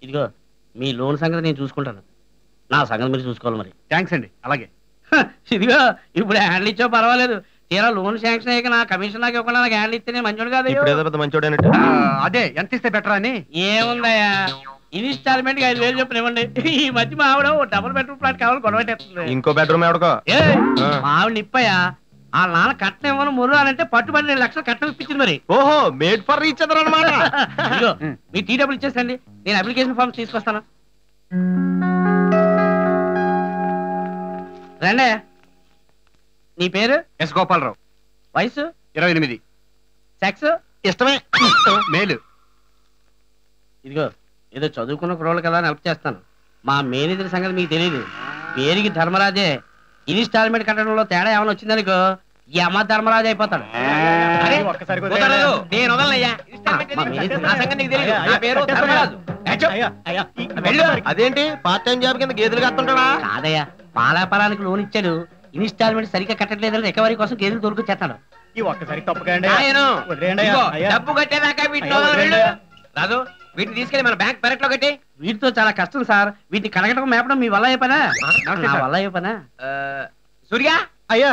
ఇదిగో మీ లోన్ సంగతి నేను చూసుకుంటాను, నా సంగతి మీరు చూసుకోవాలి మరి. థ్యాంక్స్ అండి. అలాగే. ఇదిగో ఇప్పుడు హ్యాండిల్ ఇచ్చో పర్వాలేదు, తీరా లోన్ శాంక్షన్ అయ్యాక నా కమిషన్ నాకు ఇవ్వకుండా నాకు హ్యాండిల్ ఇస్తే నేను మంచోడు కాదు. మంచోడు అదే ఎంత ఇస్తే బెటర్ అని. ఏముందయ్యా, ఇన్స్టాల్మెంట్ 5,000 చొప్పున ఇవ్వండి. ఈ మధ్య మా ఆవిడ డబుల్ బెడ్రూమ్ ఫ్లాట్ కావాలి గొడవట్టేస్తుంది. ఇంకో బెడ్రూమ్ ఎవడుకో మా ఆవిడ నిప్పయ్యా, ఆ నాన్న కట్నం ఇవ్వను ముర్రు అని అంటే పట్టుబడి 2 లక్షలు కట్నం ఇప్పించింది మరి. ఓహో, మేడ్ ఫర్ రీచ్ అదర్ అనమాట. ఇదిగో మీ టీ డబ్బులు ఇచ్చేసండి, నేను అప్లికేషన్ ఫార్మ్స్ తీసుకొస్తాను. రండి. నీ పేరు? ఎస్ గోపాలరావు. వయసు? 28. సెక్స్? ఇష్టమే, మేలు. ఇదిగో ఏదో చదువుకున్న కుర్రోళ్ళు కదా అని హెల్ప్ చేస్తాను. మా మేనేజర్ సంగతి మీకు తెలియదు, పేరుకి ధర్మరాజే. ఇన్స్టాల్మెంట్ కట్టడంలో తేడా ఏమైనా వచ్చిందనుకో ఈ అమ్మ ధర్మరాజు అయిపోతాడు. అదేంటి పార్ట్ టైం జాబ్ కింద గేదెలు కడుతుంటాడా? కాదయ్యా, పాలాపాలానికి లోన్ ఇచ్చాడు, ఇన్స్టాల్మెంట్ సరిగ్గా కట్టట్లేదని రికవరీ కోసం గేదెలు దొరికొచ్చేస్తాడు. ఈ ఒక్కసారి తప్పకండి. డబ్బు కట్టేదాకా రాదు, వీటిని తీసుకెళ్ళి మన బ్యాంక్ పెరట్లో కట్టి. వీటితో చాలా కష్టం సార్, వీటిని కడగటం మేపడం మీ వల్ల అయ్యే పనా? నా వల్ల అయ్యే పనా? సూర్య అయ్యా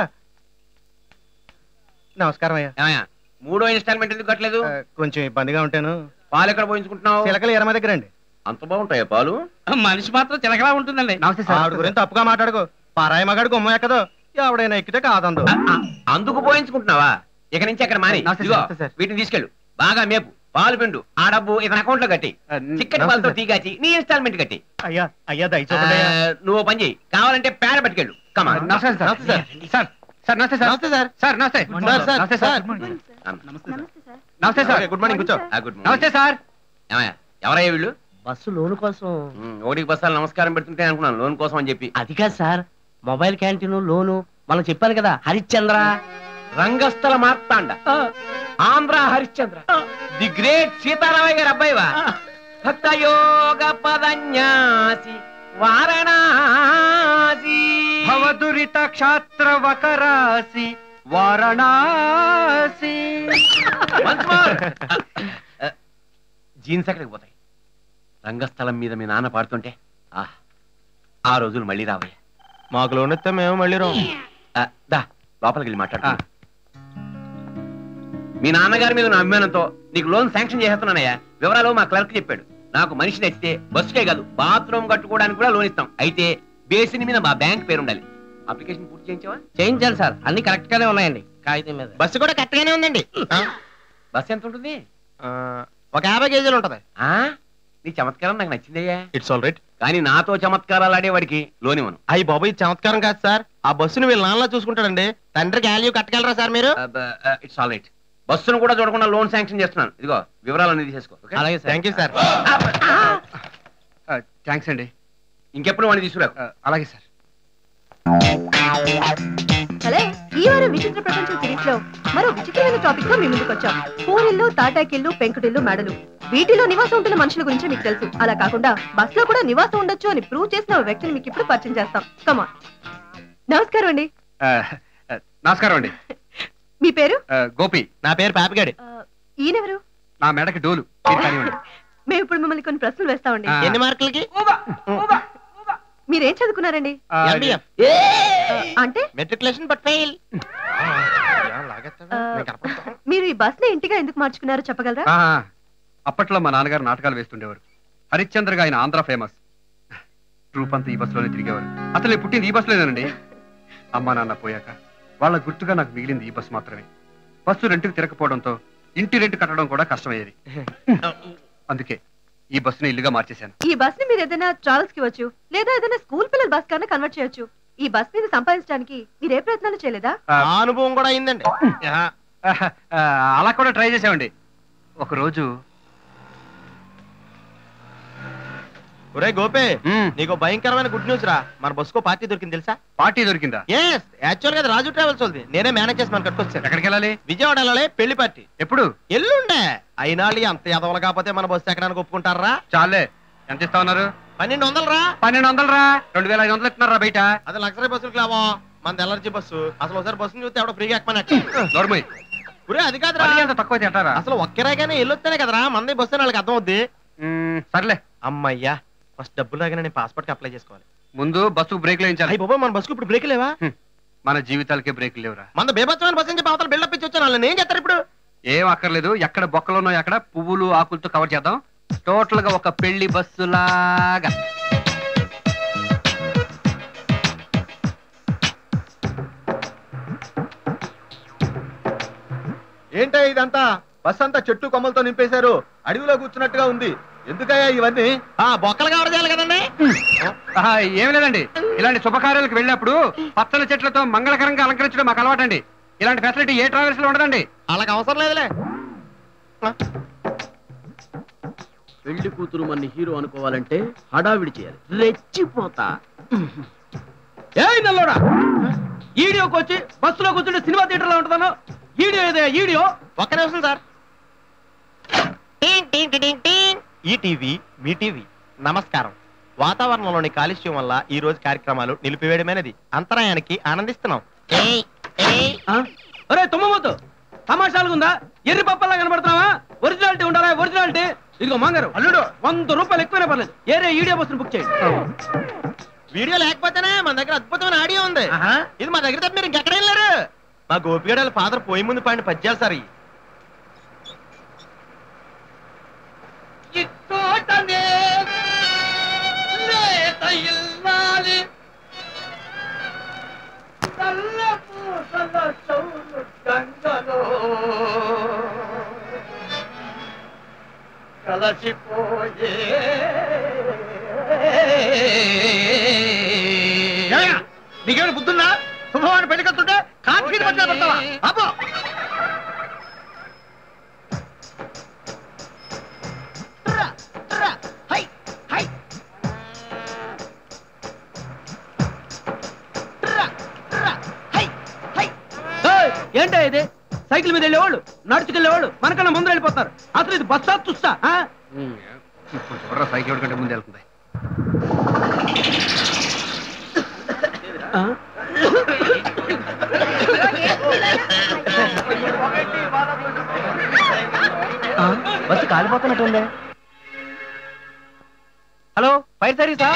నమస్కారం అయ్యా. 3వ ఇన్స్టాల్మెంట్ ఎందుకు కట్టలేదు? కొంచెం ఇబ్బందిగా ఉంటాను. పాలు ఎక్కడ పోయించుకుంటున్నావు? చిలకలు ఎరమ దగ్గర అండి. అంత బాగుంటాయా పాలు? మనిషి మాత్రం చిలకలా ఉంటుందండి. ఆవిడ గురించి తప్పుగా మాట్లాడుకో, పారాయి మగాడు గుమ్మ ఎక్కదో, ఎవడైనా ఎక్కితే కాదందు. అందుకు పోయించుకుంటున్నావా? ఇక నుంచి అక్కడ మాని వీటిని తీసుకెళ్ళు, బాగా మేపు, పాలు పిండు, ఆ డబ్బు ఇతని అకౌంట్ లో కట్టి, చిక్కటి పాలతో టీ కాచి నీ ఇన్స్టాల్మెంట్ కట్టి. అయ్యా అయ్యా దయచేసి నువ్వు పని చేయి, కావాలంటే పేడ పట్టుకెళ్ళు. Good morning. కూర్చో. నమస్తే సార్. ఎవరయ్యా వీళ్ళు? బస్సు లోన్ కోసం. ఒకటికి బస్సాలు నమస్కారం పెడుతుంటే అనుకున్నాను లోన్ కోసం అని చెప్పి. అది కాదు సార్, మొబైల్ క్యాంటీన్ లోను మనం చెప్పాను కదా, హరిశ్చంద్ర రంగస్థల మార్తాండ, ఆంధ్ర హరిశ్చంద్ర, ది గ్రేట్ సీతారామయ్య గారి అబ్బాయివా? భక్త యోగ పదన్యాసి వారణాసి, భవదురిత క్షాత్ర వకరాసి వారణాసి. జీన్స్ ఎక్కడికి పోతాయి? రంగస్థలం మీద మీ నాన్న పాడుతుంటే ఆ రోజులు మళ్ళీ రావయ్యా. మాకు లోన్ ఇస్తే మేము మళ్ళీ దా లోపలికి వెళ్ళి మాట్లాడు. మీ నాన్నగారి మీద నా అభిమానంతో నీకు లోన్ శాంక్షన్ చేస్తున్నానయ్యా. వివరాలు మా క్లర్క్ చెప్పాడు. నాకు మనిషి నచ్చితే బస్సుకే కాదు బాత్రూమ్ కట్టుకోవడానికి కూడా లోన్ ఇస్తాం. అయితే బేసిన్ మీద మా బ్యాంక్ పేరు ఉండాలి. అప్లికేషన్ పూర్తి చేయించావా? చేయించాలి సార్, అన్ని కరెక్ట్ గానే ఉన్నాయండి కాగితం మీద. బస్సు కూడా కరెక్ట్ గానే ఉందండి. బస్సు ఎంత ఉంటుంది? ఒక 50 కేజీలు ఉంటది. నీ చమత్కారం నాకు నచ్చిందయ్యా. It's all right. కానీ నాతో చమత్కారాలు ఆడేవాడికి లోన్ ఇవ్వను. అయ్యి బాబు, ఇది చమత్కారం కాదు సార్. ఆ బస్సును వీళ్ళ నాన్నలా చూసుకుంటాడండి. తండ్రికి వాల్యూ కట్టగలరా సార్ మీరు? It's all right. బస్సును కూడా చూడకుండా లోన్ శాంక్షన్ చేస్తున్నాను. ఇదిగో వివరాలు అనేది తీసేసుకో. అలాగే sir. Thank you sir. Thanks అండి. ఇంకెప్పుడు వాడిని తీసుకురా. అలాగే సార్. హలో, ఈ వారం విచిత్ర ప్రపంచం సిరీస్ లో మరో విచిత్రమైన టాపిక్ తో మీ ముందుకు వచ్చాం. పూరిల్లు, తాటాకిల్లు, పెంకుటిల్లు, మేడలు, వీటిలో నివాసం ఉంటున్న మనుషుల గురించి మీకు తెలుసు. అలా కాకుండా బస్ లో కూడా నివాసం ఉండొచ్చు అని ప్రూవ్ చేసిన వ్యక్తిని మీకు ఇప్పుడు పరిచయం చేస్తాం. కమాన్. నమస్కారం అండి. నమస్కారం అండి. మీ పేరు? గోపి. నా పేరు పాపిగాడి. ఈయనెవరు? నా మెడకి డోలు. మేము ఇప్పుడు మిమ్మల్ని కొన్ని ప్రశ్నలు వేస్తామండి. ఎన్ని మార్కులకి? మీరేం చదువుకున్నారండి? అంటే మెట్రికులేషన్ బట్ ఫెయిల్. మీరు ఈ బస్ ని ఇంటిగా ఎందుకు మార్చుకున్నారో చెప్పగలరా? అప్పట్లో మా నాన్నగారు నాటకాలు వేస్తుండేవారు. హరిశ్చంద్రగా ఆయన ఆంధ్ర ఫేమస్. ట్రూప్ అంతా ఈ బస్సులోనే తిరిగేవారు. అసలు పుట్టింది ఈ బస్సులోనేనండి. అమ్మా నాన్న పోయాక వాళ్ళ గుర్తుగా నాకు మిగిలింది ఈ బస్సు మాత్రమే. బస్సు రెంట్కి తిరగకపోవడంతో ఇంటి రెంట్ కట్టడం కూడా కష్టమయ్యేది. అందుకే ఈ బస్సుని ఇల్లుగా మార్చేశాను. ఈ బస్ ని మీరు ఏదైనా ట్రావెల్స్ కి వచ్చు, లేదా ఏదైనా స్కూల్ పిల్లల బస్ కన్నా కన్వర్ట్ చేయొచ్చు. ఈ బస్ మీద సంపాదించడానికి మీరే ప్రయత్నాలు చేయలేదా? అనుభవం కూడా అయిందండి. అలా కూడా ట్రై చేసామండి. ఒక రోజు ఒరే గోపే, నీకు భయంకరమైన గుడ్ న్యూస్ రా. మన బస్సుకో పార్టీ దొరికింది తెలుసా? పార్టీ దొరికిందా? ఎస్, యాక్చువల్ గా రాజు ట్రావెల్స్ ఉంది. నేనే మేనేజ్ చేసి మనం కట్టుకొచ్చాను. ఎక్కడికి వెళ్ళాలి? విజయవాడ వెళ్ళాలి. పెళ్లి పార్టీ ఎప్పుడు? ఎల్లుండే. అయినా అంత ఎదవలు కాకపోతే మన బస్సు ఎక్కడానికి ఒప్పుకుంటారా? చాలే. ఎంత ఇస్తా ఉన్నారు? 1200 రా. 1200 రా. 2500 ఇస్తున్నారా బయట? అది లగ్జరీ బస్సులకు లాభం. మన ఎలర్జీ బస్సు. అసలు ఒకసారి బస్సును చూస్తే ఎవడో ఫ్రీగా ఎక్కమని. నోర్మయ్. ఒరే అది కాదురా, అంత తక్కువ తింటారా? అసలు ఒక్కరేగానే వెళ్ళొస్తేనే కదరా మంది బస్సు వాళ్ళకి అర్థం అవుద్ది. సర్లే, అమ్మయ్యా ఫస్ట్ డబ్బులు లాగానే నేను పాస్పోర్ట్ కి అప్లై చేసుకోవాలి. ముందు బస్సుకు బ్రేక్ వేయించాలి. అయ్యి బాబా మన బస్సుకు ఇప్పుడు బ్రేక్ లేవా? మన జీవితాలకే బ్రేక్ లేవురా. మన బేబత్సమైన బస్సు నుంచి అవతల బిల్డప్ ఇచ్చి వచ్చాను. వాళ్ళని ఏం చేస్తారు ఇప్పుడు? ఏం అక్కర్లేదు. ఎక్కడ బొక్కలున్నాయో అక్కడ పువ్వులు ఆకులతో కవర్ చేద్దాం. టోటల్ గా ఒక పెళ్లి బస్సు లాగా. ఏంటో ఇదంతా? బస్ అంతా చెట్టు కొమ్మలతో నింపేశారు. అడవిలో కూర్చున్నట్టుగా ఉంది. ఎందుకయ్యా ఇవన్నీ? బొక్కలు కవర్ చేయాలి కదండి. ఏమి లేదండి, ఇలాంటి శుభకార్యాలకు వెళ్ళినప్పుడు పచ్చల చెట్లతో మంగళకరంగా అలంకరించడం మాకు అలవాటండి. ఇలాంటి ఫెసిలిటీ ఏ ట్రావెల్స్ లో ఉండదండి. అలాగ అవసరం లేదులే. పెళ్లి కూతురు మన హీరో అనుకోవాలంటే హడావిడి చేయాలి. రెచ్చిపోతా. నల్లోడా, ఈడియోకి వచ్చి బస్సులో కూర్చుంటే సినిమా థియేటర్ లో ఉంటున్నాను. ఈడియో ఏదే ఈడియో? ఒక్క నిమిషం సార్. ఈ టీవీ మీ టీవీ. నమస్కారం. వాతావరణంలోని కాలుష్యం వల్ల ఈ రోజు కార్యక్రమాలు నిలిపివేయడమైనది. అంతరాయానికి ఆనందిస్తున్నాం. అరే తుమ్మబోతు, తమాషాలుగా ఉందా? ఎర్రి పప్పల్లా కనబడుతున్నావా? ఒరిజినాలిటీ ఉండాలా? ఒరిజినాలిటీ. ఇదిగో మాంగారు, అల్లుడు 100 రూపాయలు ఎక్కువనే పర్లేదు. ఏరే ఈడియో బస్సును బుక్ చేయండి. వీడియో లేకపోతేనే మన దగ్గర అద్భుతమైన ఆడియో ఉంది. ఇది మా దగ్గర తప్ప మీరు ఇంకెక్కడ వెళ్ళారు? మా గోపిగడ ఫాదర్ పోయి ముందు పాడిన పద్యాలు సార్. కలసిపోయే నీకేమైనా బుద్ధున్నా? శుభవాన్ని పెళ్లికొస్తుంటే కాఫీ పట్ల పడతావా? అబ్బో ఏంటో ఇది? సైకిల్ మీద వెళ్ళేవాళ్ళు, నడుచుకెళ్ళేవాళ్ళు మనకన్నా ముందు వెళ్ళిపోతారు. అసలు ఇది బస్సా చూస్తా? సైకిల్ కంటే ముందు వెళ్తుంది. బస్సు కాలిపోతున్నట్టుందే. హలో, ఫైర్ సర్వీసా?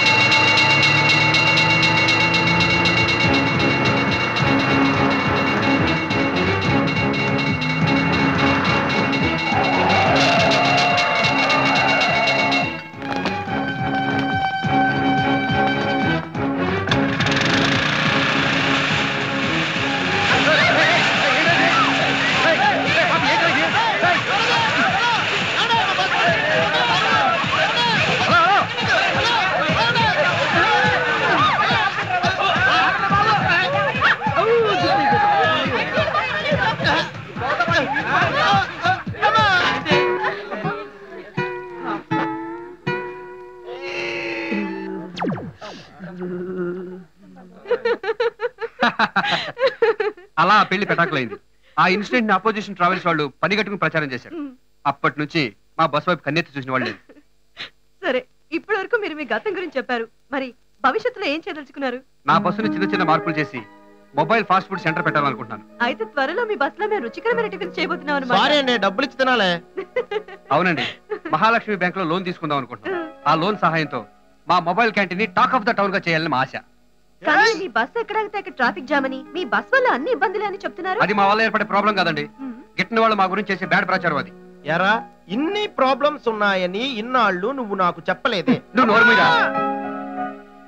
అలా పెళ్లి పెటాకులైంది. ఆ ఇన్సిడెంట్ ని అపోజిషన్ ట్రావెల్స్ వాళ్ళు పనిగట్టుకుని ప్రచారం చేశారు. అప్పటి నుంచి మా బస్ వైపు కన్నెత్తి చూసిన వాళ్ళు లేదు. సరే, ఇప్పటి వరకు మీరు మీ గతం గురించి చెప్పారు. మరి భవిష్యత్తులో ఏం చేయదలుచుకున్నారు? నా బస్సును చిన్న చిన్న మార్పులు చేసి మొబైల్ ఫాస్ట్ ఫుడ్ సెంటర్ పెట్టాలనుకుంటున్నాను. అయితే త్వరలో మీ బస్ లో మేము రుచికరమైన టిఫిన్ చేయబోతున్నాం అన్నమాట. సారీ అండి, డబ్బులు ఇచ్చి తినాలే. అవునండి, మహాలక్ష్మి బ్యాంక్ లో లోన్ తీసుకుందాం అనుకుంటున్నాను. ఆ లోన్ సహాయంతో మా మొబైల్ క్యాంటీన్ ని టాక్ ఆఫ్ ద టౌన్ గా చేయాలని మా ఆశ. కానీ మీ బస్ ఎక్కడైతే అక్కడ ట్రాఫిక్ జామ్ అని, మీ బస్ వల్ల అన్ని ఇబ్బందులే అని చెప్తున్నారు. అది మా వల్ల ఏర్పడే ప్రాబ్లం కాదండి. గిట్టిన వాళ్ళు మా గురించి చేసే బ్యాడ్ ప్రచారం అది. ఎరా, ఇన్ని ప్రాబ్లమ్స్ ఉన్నాయని ఇన్నాళ్ళు నువ్వు నాకు చెప్పలేదే. నువ్వు నోరు మీద.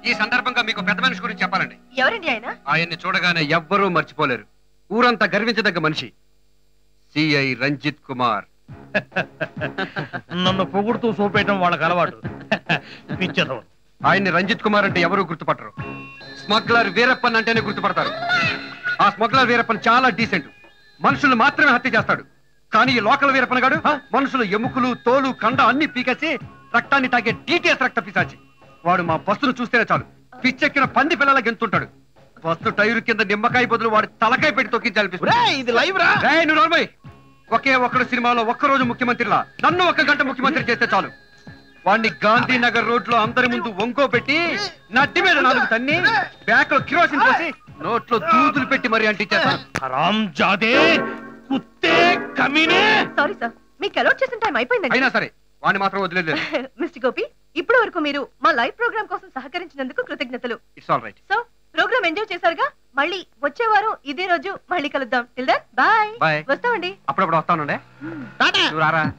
ఈ సందర్భంగా మీకు పెద్ద మనిషి గురించి చెప్పాలండి. ఎవరండి ఆయన? ఆయన్ని చూడగానే ఎవ్వరూ మర్చిపోలేరు. ఊరంతా గర్వించదగ్గ మనిషి సిఐ రంజిత్ కుమార్. నన్ను పొగుడుతూ చూపేయటం వాళ్ళకి అలవాటు. ఆయన్ని రంజిత్ కుమార్ అంటే ఎవరూ గుర్తుపట్టరు. స్మగ్లర్ వీరప్పన్ అంటేనే గుర్తుపడతారు. ఆ స్మగ్లర్ వీరప్పన్ చాలా డీసెంట్. మనుషులు మాత్రమే హత్య చేస్తాడు. కానీ ఈ లోకల్ వీరప్పన్ గాడు మనుషులు ఎముకలు, తోలు, కండ అన్ని పీకేసి రక్తాన్ని తాగే డీటీఎస్ రక్త పిశాచి. వాడు మా బస్సును చూస్తేనే చాలు పిచ్చెక్కిన పంది పిల్లల గెంతుంటాడు. బస్సు టైరు కింద నిమ్మకాయ బదులు వాడు తలకాయ పెట్టి తొక్కించాలి. ఒకే ఒక్కడు సినిమాలో ఒక్కరోజు ముఖ్యమంత్రిలా నన్ను 1 గంట ముఖ్యమంత్రి చేస్తే చాలు. వాడిని గాంధీనగర్ రోడ్ లో అందరి ముందు వంకో పెట్టి నట్టి మీద 4 తన్ని బ్యాక్ లో కిరోసిన్ పోసి నోట్లో దూదులు పెట్టి మరి అంటించేస్తాను. సారీ సార్, మీకు అలాట్ చేసిన టైం అయిపోయిందండి. అయినా సరే వాడిని మాత్రం వదిలేదు. మిస్టర్ గోపి, ఇప్పటి వరకు మీరు మా లైవ్ ప్రోగ్రామ్ కోసం సహకరించినందుకు కృతజ్ఞతలు. It's all right. So program enjoy చేశారుగా, మళ్ళీ వచ్చే వారం ఇదే రోజు మళ్ళీ కలుద్దాం. Till then bye. బాయ్. వస్తామండి. అప్పుడప్పుడు వస్తానండి. టాటా. నువ్వు రారా.